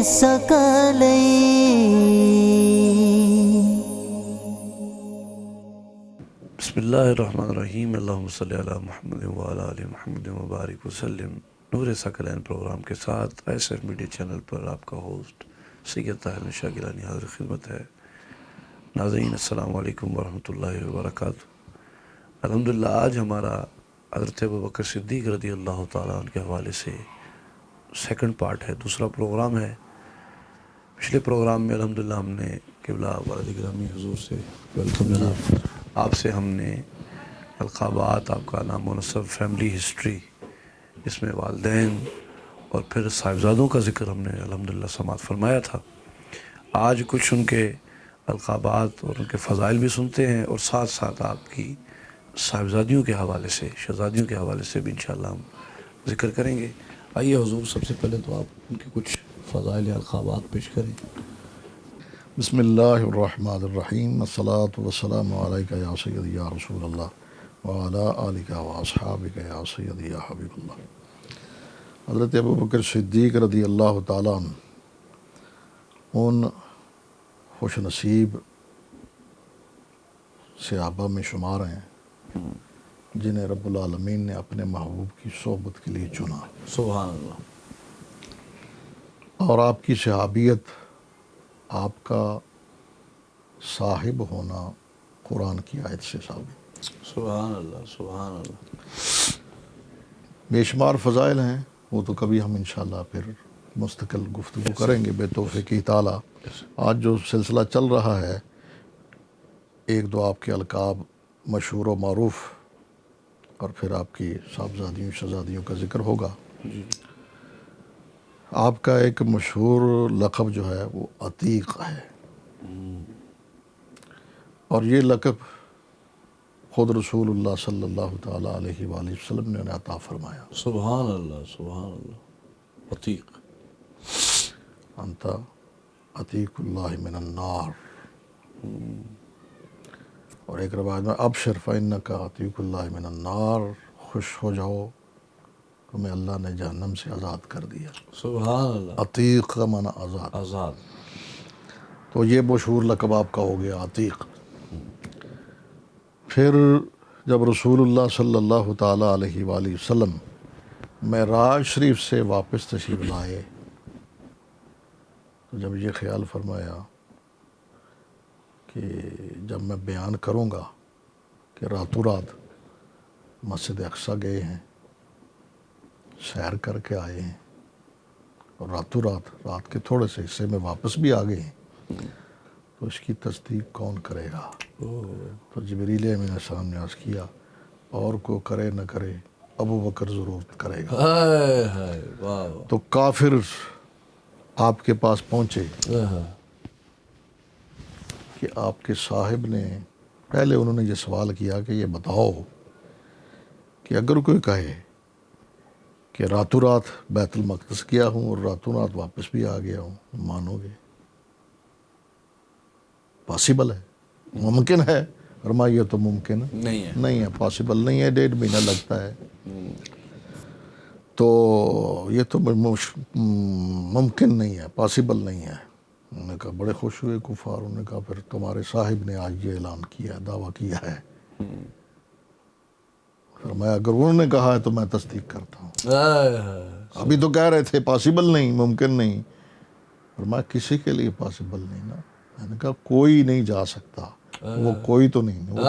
سکلئی بسم اللہ الرحمن الرحیم، اللہم صلی علی محمد وعلی آل محمد مبارک وسلم۔ نور ثقلین پروگرام کے ساتھ ایس ایف میڈیا چینل پر آپ کا ہوسٹ سید طاہر نشا گیلانی حاضر خدمت ہے۔ ناظرین السلام علیکم ورحمۃ اللہ وبرکاتہ۔ الحمدللہ آج ہمارا حضرت ابوبکر صدیق رضی اللہ تعالیٰ عنہ کے حوالے سے سیکنڈ پارٹ ہے، دوسرا پروگرام ہے۔ پچھلے پروگرام میں الحمدللہ ہم نے قبلہ والد گرامی حضور سے ویلکم جناب، آپ سے ہم نے القابات، آپ کا نام و نسب، فیملی ہسٹری، اس میں والدین اور پھر صاحبزادوں کا ذکر ہم نے الحمدللہ سماعت فرمایا تھا۔ آج کچھ ان کے القابات اور ان کے فضائل بھی سنتے ہیں، اور ساتھ ساتھ آپ کی صاحبزادیوں کے حوالے سے، شہزادیوں کے حوالے سے بھی انشاءاللہ ہم ذکر کریں گے۔ آئیے حضور، سب سے پہلے تو آپ ان کے کچھ فضائل یا القابات پیش کریں۔ بسم اللہ الرحمن الرحیم، الصلاۃ والسلام علیکہ یا سیدی یا رسول اللہ وعلی آلکہ واصحابکہ یا سیدی یا حبیب اللہ۔ حضرت ابوبکر صدیق رضی اللہ تعالیٰ عنہ ان خوش نصیب صحابہ میں شمار ہیں جنہیں رب العالمین نے اپنے محبوب کی صحبت کے لیے چنا، سبحان اللہ۔ اور آپ کی صحابیت، آپ کا صاحب ہونا قرآن کی آیت سے ثابت۔ سبحان اللہ، سبحان اللہ۔ بے شمار فضائل ہیں، وہ تو کبھی ہم انشاءاللہ پھر مستقل گفتگو کریں گے بے توفیق تعالیٰ۔ آج جو سلسلہ چل رہا ہے، ایک دو آپ کے القاب مشہور و معروف، اور پھر آپ کی صاحبزادیوں شہزادیوں کا ذکر ہوگا۔ آپ کا ایک مشہور لقب جو ہے وہ عتیق ہے، اور یہ لقب خود رسول اللہ صلی اللہ تعالیٰ علیہ وآلہ وسلم نے انہیں عطا فرمایا۔ سبحان اللہ، سبحان اللہ۔ عتیق، انت عتیق اللہ من النار، اور ایک روایت میں ابشر فإنک عتیق اللہ من النار، خوش ہو جاؤ، تمہیں اللہ نے جہنم سے آزاد کر دیا۔ سبحان اللہ۔ عتیق کا معنی آزاد، آزاد۔ تو یہ مشہور لقب آپ کا ہو گیا عتیق۔ پھر جب رسول اللہ صلی اللہ تعالیٰ علیہ وآلہ وسلم معراج شریف سے واپس تشریف لائے، تو جب یہ خیال فرمایا کہ جب میں بیان کروں گا کہ راتوں رات مسجد اقصیٰ گئے ہیں، سیر کر کے آئے ہیں، اور راتوں رات کے تھوڑے سے حصے میں واپس بھی آ گئے ہیں، تو اس کی تصدیق کون کرے گا؟ تو جبریل امین السلام نے عرض کیا، اور کو کرے نہ کرے ابوبکر ضرور کرے گا۔ ہائے ہائے، واہ واہ۔ تو کافر آپ کے پاس پہنچے کہ آپ کے صاحب نے، پہلے انہوں نے یہ سوال کیا کہ یہ بتاؤ کہ اگر کوئی کہے کہ راتوں رات بیت المقدس گیا ہوں اور راتوں رات واپس بھی آ گیا ہوں، مانو گے؟ پاسبل ہے، ممکن ہے؟ فرمایا یہ تو ممکن نہیں ہے، پاسبل نہیں ہے، 1.5 مہینہ لگتا ہے، تو یہ تو ممکن نہیں ہے، پاسبل نہیں ہے۔ انہوں نے کہا، بڑے خوش ہوئے کفار، انہوں نے کہا پھر تمہارے صاحب نے آج یہ اعلان کیا ہے، دعویٰ کیا ہے۔ فرمایا اگر انہوں نے کہا ہے تو میں تصدیق کرتا ہوں، ابھی تو کہہ رہے تھے پاسبل نہیں، ممکن نہیں۔ فرمایا کسی کے لیے پاسبل نہیں نا؟ میں نے کہا کوئی نہیں جا سکتا، وہ کوئی تو نہیں، وہ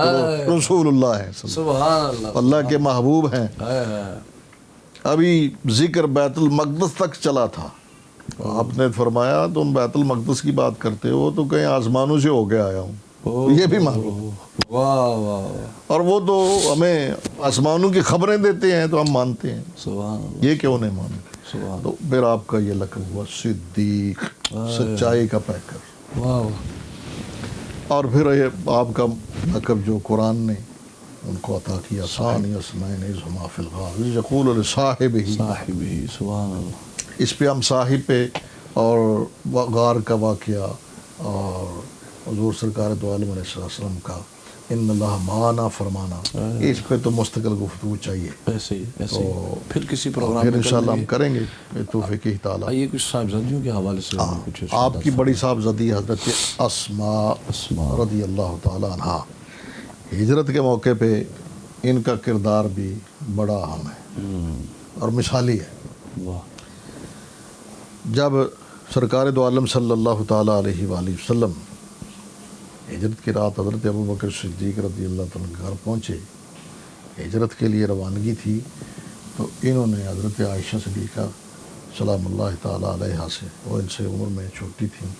تو رسول اللہ ہے، سبحان اللہ، اللہ کے محبوب ہیں۔ ابھی ذکر بیت المقدس تک چلا تھا، آپ نے فرمایا تم بیت المقدس کی بات کرتے ہو تو کہیں آسمانوں سے ہو کے آیا ہوں، یہ بھی معلوم۔ واہ واہ۔ اور وہ تو ہمیں آسمانوں کی خبریں دیتے ہیں تو ہم مانتے ہیں، سبحان اللہ، یہ کیوں نہیں مانتے؟ سبحان تو پھر آپ کا یہ لقب ہوا صدیق، سچائی کا پیکر۔ واہ۔ اور پھر یہ آپ کا لقب جو قرآن نے ان کو عطا کیا، ثانی اثنین اذ ہما فی الغار اذ یقول لصاحبہ، صاحبی، سبحان اللہ۔ اس پہ ہم صاحب پہ اور غار کا واقعہ اور حضور سرکار دو عالم علیہ السلام کا ان اللہ معنا فرمانا، اس پہ تو مستقل گفتگو چاہیے، ایسے ہی ایسے ہی پھر کسی پروگرام پھر میں انشاءاللہ کر ہم لیں گے۔ کریں گے توفیق تعالیٰ۔ آئیے کچھ صاحبزادیوں کے حوالے سے ہمیں کچھ آپ کی بڑی ارشادات صاحبزادی حضرت اسماء اسماء رضی اللہ تعالیٰ عنہ، ہجرت کے موقع پہ ان کا کردار بھی بڑا اہم ہے اور مثالی ہے۔ واہ جب سرکار دو عالم صلی اللہ تعالیٰ علیہ وآلہ وسلم ہجرت کی رات حضرت ابوبکر صدیق رضی اللہ تعالیٰ کے گھر پہنچے، ہجرت کے لیے روانگی تھی، تو انہوں نے حضرت عائشہ صدیقہ سلام اللہ تعالیٰ علیہ سے، وہ ان سے عمر میں چھوٹی تھیں،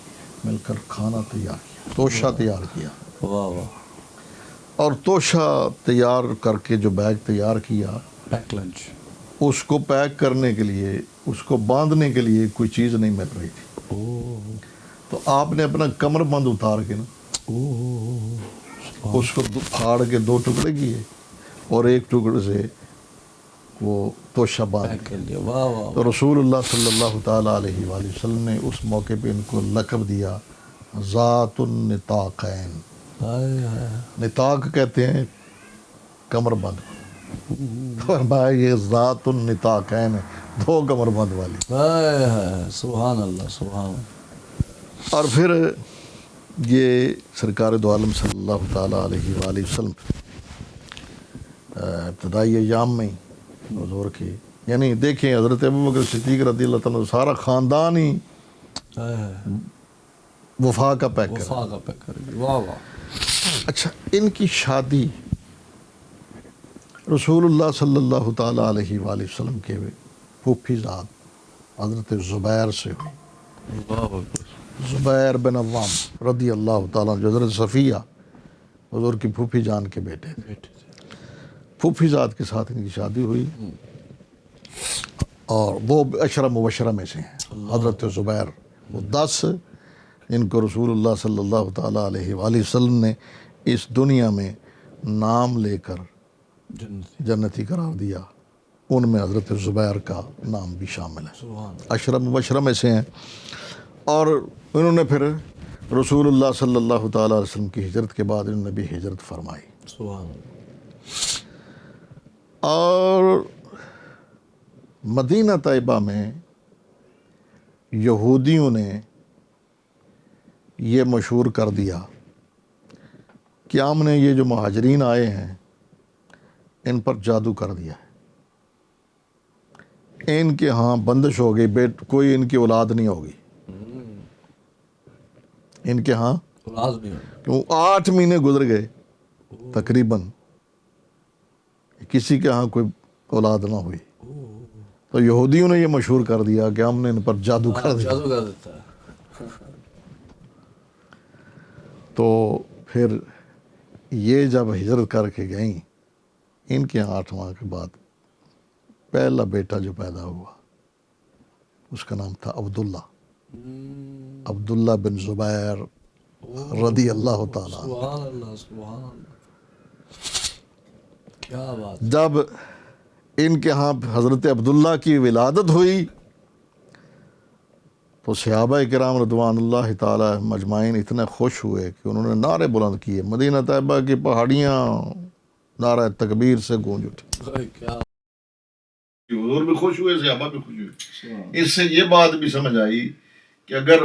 مل کر کھانا تیار کیا، توشہ تیار کیا، واہ واہ، اور توشہ تیار کر کے جو بیگ تیار کیا، پیک لنچ، اس کو پیک کرنے کے لیے، اس کو باندھنے کے لیے کوئی چیز نہیں مل رہی تھی، اوہ تو آپ نے اپنا کمر بند اتار کے نا اوہ، اس کو پھاڑ کے 2 ٹکڑے کیے اور ایک ٹکڑے سے وہ توشہ باندھ پیک دیا۔ کر لیا، واہ واہ، تو رسول اللہ صلی اللہ تعالیٰ علیہ وآلہ وسلم نے اس موقع پہ ان کو لقب دیا ذات النطاقین۔ ہائے ہائے، نطاق کہتے ہیں کمر بند، فرمایا یہ ذات النطاقین ہے، 2 کمر بند والی۔ ہائے ہائے، سبحان اللہ سبحان اللہ، اور پھر یہ سرکار دو عالم صلی اللہ تعالیٰ علیہ وآلہ وسلم ابتدائی ایام میں ہی حضور کی، یعنی دیکھیں حضرت ابوبکر صدیق رضی اللہ تعالیٰ سارا خاندان ہی ہائے ہائے، وفا کا پیک کر۔ وفا کا پیک کر لیا، واہ واہ، اچھا، ان کی شادی رسول اللہ صلی اللہ تعالیٰ علیہ وآلہ وسلم کے پھوپھی زاد حضرت زبیر سے ہوئی، واہ واہ، زبیر بن عوام رضی اللہ تعالیٰ عنہ، جو حضرت صفیہ حضور کی پھوپھی جان کے بیٹے تھے، بیٹے تھے، پھوپھی زاد کے ساتھ ان کی شادی ہوئی، اور وہ عشرہ مبشرہ میں سے ہیں حضرت زبیر، وہ 10 ان کو رسول اللہ صلی اللہ تعالیٰ علیہ وآلہ وسلم نے اس دنیا میں نام لے کر جنتی، جنتی قرار دیا، ان میں حضرت زبیر کا نام بھی شامل ہے، سبحان اللہ، عشرہ مبشرہ میں سے ہیں۔ اور انہوں نے پھر رسول اللہ صلی اللہ تعالیٰ علیہ وسلم کی ہجرت کے بعد انہوں نے بھی ہجرت فرمائی، سبحان اللہ، اور مدینہ طیبہ میں یہودیوں نے یہ مشہور کر دیا کہ ہم نے یہ جو مہاجرین آئے ہیں ان پر جادو کر دیا ہے، ان کے ہاں بندش ہو گئی، کوئی ان کی اولاد نہیں ہوگی ان کے ہاں، اولاد نہیں ہوئی، کیوں 8 مہینے گزر گئے تقریباً، کسی کے ہاں کوئی اولاد نہ ہوئی، تو یہودیوں نے یہ مشہور کر دیا کہ ہم نے ان پر جادو کر دیا۔ جادو کر دیتا ہے، تو پھر یہ جب ہجرت کر کے گئیں، ان کے 8 ماہ کے بعد پہلا بیٹا جو پیدا ہوا اس کا نام تھا عبداللہ بن زبیر رضی اللہ تعالیٰ عنہ۔ سبحان اللہ سبحان اللہ، کیا بات، جب ان کے ہاں حضرت عبداللہ کی ولادت ہوئی تو صحابہ کرام رضوان اللہ تعالی مجمعین اتنے خوش ہوئے کہ انہوں نے نعرے بلند کیے، مدینہ طیبہ کی پہاڑیاں نعرہ تکبیر سے گونج اٹھی، کیا، حضور بھی خوش ہوئے، صحابہ بھی خوش ہوئے۔ اس سے یہ بات بھی سمجھ آئی کہ اگر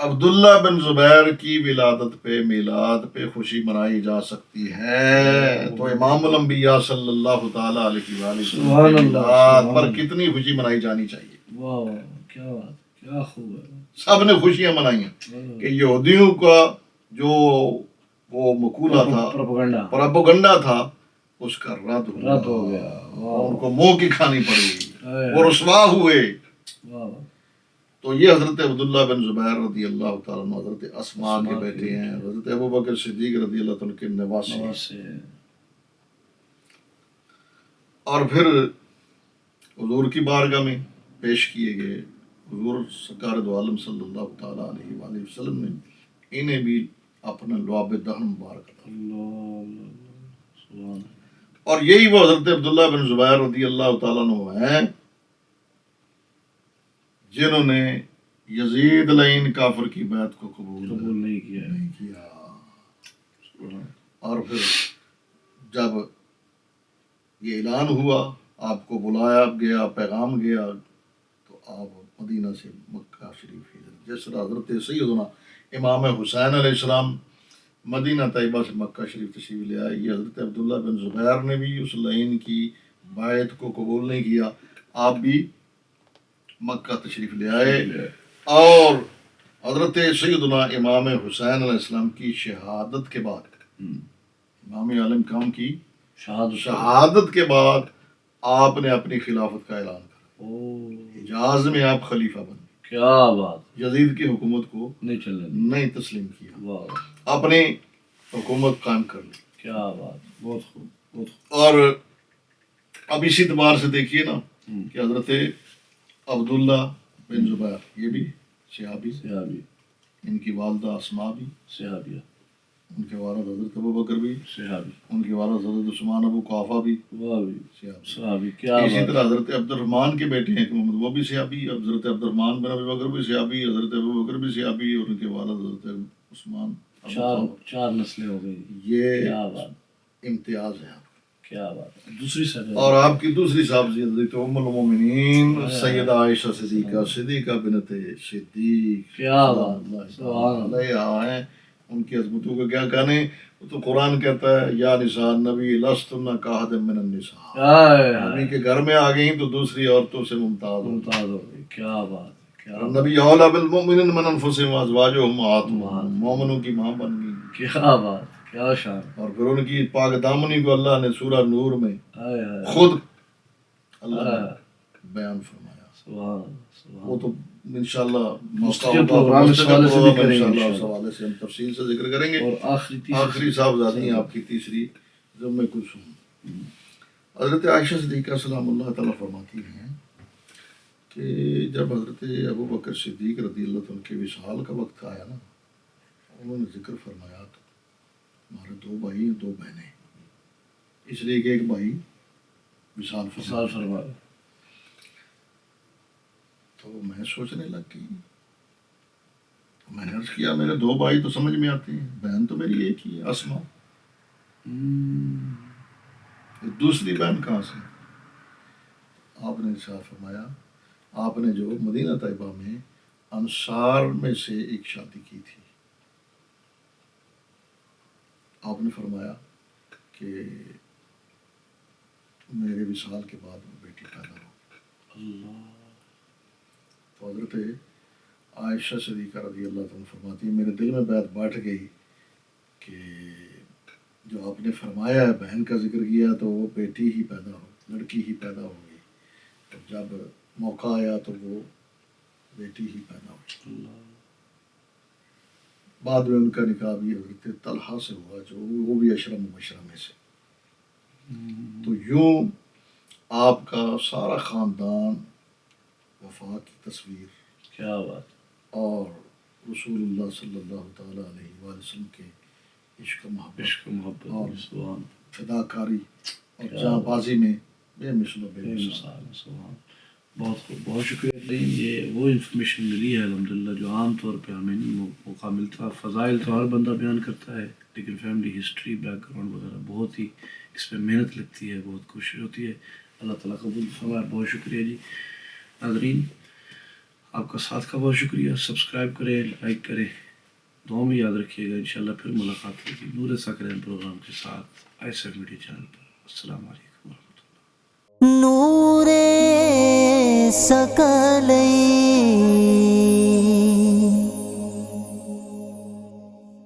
عبداللہ بن زبیر کی ولادت پہ میلاد پہ خوشی منائی جا سکتی ہے تو امام الانبیاء صلی اللہ تعالیٰ علیہ وآلہ وسلم کی میلاد پر کتنی خوشی منائی جانی چاہیے۔ واہ کیا بات، کیا خوب ہے، سب نے خوشیاں منائیں کہ یہودیوں کا جو وہ مقولہ تھا، پروپیگنڈا تھا، اس کا رد ہو گیا، ان کو منہ کی کھانی پڑی، وہ رسوا ہوئے۔ تو یہ حضرت عبداللہ بن زبیر رضی اللہ تعالیٰ عنہ حضرت اسماء کے بیٹے ہیں، حضرت ابوبکر صدیق رضی اللہ تعالیٰ کے نواسی ہیں۔ اور پھر حضور کی بارگاہ میں پیش کیے گئے، حضور سرکار دو عالم صلی اللہ تعالیٰ علیہ وآلہ وسلم نے انہیں بھی اپنا لعاب دہن مبارک عطا، اور یہی وہ حضرت عبداللہ بن زبیر رضی اللہ تعالیٰ عنہ ہیں جنہوں نے یزید لعین کافر کی بیعت کو قبول نہیں کیا، اور پھر جب یہ اعلان ہوا، آپ کو بلایا گیا، پیغام گیا، تو آپ مدینہ سے مکہ شریف ہجرت، جس طرح حضرت سیدنا امام حسین علیہ السلام مدینہ طیبہ سے مکہ شریف تشریف لے آئے، یہ حضرت عبداللہ بن زبیر نے بھی اس لائن کی بیعت کو قبول نہیں کیا، آپ بھی مکہ تشریف لے آئے، اور حضرت سیدنا امام حسین علیہ السلام کی شہادت کے بعد، امام عالم قوم کی شہادت کے بعد آپ نے اپنی خلافت کا اعلان کرا، حجاز میں آپ خلیفہ بن گئے، کیا بات، یزید کی حکومت کو نہیں تسلیم کیا، اپنی حکومت قائم کر لی، کیا بات، بہت خوب، بہت خوب. اور اب اسی اعتبار سے دیکھیے نا کہ حضرت عبداللہ بن زبیر یہ بھی صحابی، ان کی والدہ اسماء بھی صحابیہ، ان کے والد حضرت ابو بکر بھی صحابی، ان کے والد حضرت عثمان ابو قحافہ بھی صحابی، صحابی، کیا اسی بات. طرح حضرت عبد الرحمن کے بیٹے ہیں کہ محمد، وہ بھی صحابی، حضرت عبد الرحمن بن ابی بکر بھی صحابی، حضرت ابو بکر بھی صحابی، اور ان کے والد حضرت عثمان ابو قحافہ. چار نسلیں ہو گئی. یہ کیا بات، امتیاز ہے آپ کا. کیا بات. دوسری سائڈ اور آپ کی دوسری صاحب حضرت ام المومنین سیدہ عائشہ صدیقہ بنت صدیق، کیا بات، سبحان اللہ. علیہ ہیں، ان کی عظمتوں کا کیا کہنے. وہ تو قرآن کہتا ہے یا نساء النبی لستن کاحد من النساء، نبی کے گھر میں آ گئیں تو دوسری عورتوں سے ممتاز ہو گئی. کیا بات، کیا بات. نبی اولی بالمؤمنین من انفسہم وازواجہم امہاتہم، مومنوں کی ماں بن گئی. کیا بات، کیا شان. اور پھر ان کی پاک دامنی کو اللہ نے سورہ نور میں خود اللہ نے بیان فرمایا. سبحان اللہ. وہ تو انشاءاللہ مستقل پروگرام اس حوالے سے بھی کریں گے، انشاءاللہ اس حوالے سے ہم تفصیل سے ذکر کریں گے. اور آخری صاحبزادی ہیں آپ کی تیسری ضم کلثوم. حضرت عائشہ صدیقہ سلام اللہ تعالیٰ فرماتی ہیں کہ جب حضرت ابو بکر صدیق رضی اللہ عنہ کے وصال کا وقت آیا نا، انہوں نے ذکر فرمایا تو ہمارے 2 بھائی ہیں 2 بہنیں، اس لیے کہ ایک بھائی وصال فرمایا. تو میں سوچنے لگ گئی، میں نے عرض کیا میرے 2 بھائی تو سمجھ میں آتے ہیں، بہن تو میری ایک ہی ہے اسماء، دوسری بہن کہاں سے؟ آپ نے ارشاد فرمایا، آپ نے جو مدینہ طیبہ میں انصار میں سے ایک شادی کی تھی، آپ نے فرمایا کہ میرے وصال کے بعد وہ بیٹی پیدا ہو. تو حضرت عائشہ صدیقہ رضی اللہ عنہ فرماتی ہے میرے دل میں بات بیٹھ گئی کہ جو آپ نے فرمایا ہے بہن کا ذکر کیا تو وہ بیٹی ہی پیدا ہو، لڑکی ہی پیدا ہوگی، تو جب موقع آیا تو وہ بیٹی ہی پیدا ہوگی. بعد میں ان کا نکاح بھی حضرت طلحہ سے ہوا جو وہ بھی عشرہ مبشرہ میں سے. تو یوں آپ کا سارا خاندان وفا کی تصویر، کیا بات، اور رسول اللہ صلی اللہ تعالیٰ علیہ وآلہ وسلم کے عشق و محبت اور فداکاری اور جاں بازی میں بے مثل و بے مثال. بہت خوب، بہت شکریہ. یہ وہ انفارمیشن ملی ہے الحمدللہ جو عام طور پہ ہمیں نہیں موقع ملتا. فضائل تو ہر بندہ بیان کرتا ہے، لیکن فیملی ہسٹری، بیک گراؤنڈ وغیرہ بہت ہی اس پہ محنت لگتی ہے، بہت کوشش ہوتی ہے. اللہ تعالیٰ قبول فرمائے. بہت شکریہ جی. ناظرین آپ کا ساتھ کا بہت شکریہ. سبسکرائب کریں، لائک کریں، دعا میں یاد رکھیے گا. انشاءاللہ پھر ملاقات ہوگی نور ثقلین پروگرام کے ساتھ ISF میڈیا چینل پر. السلام علیکم ورحمۃ اللہ. نور ثقلین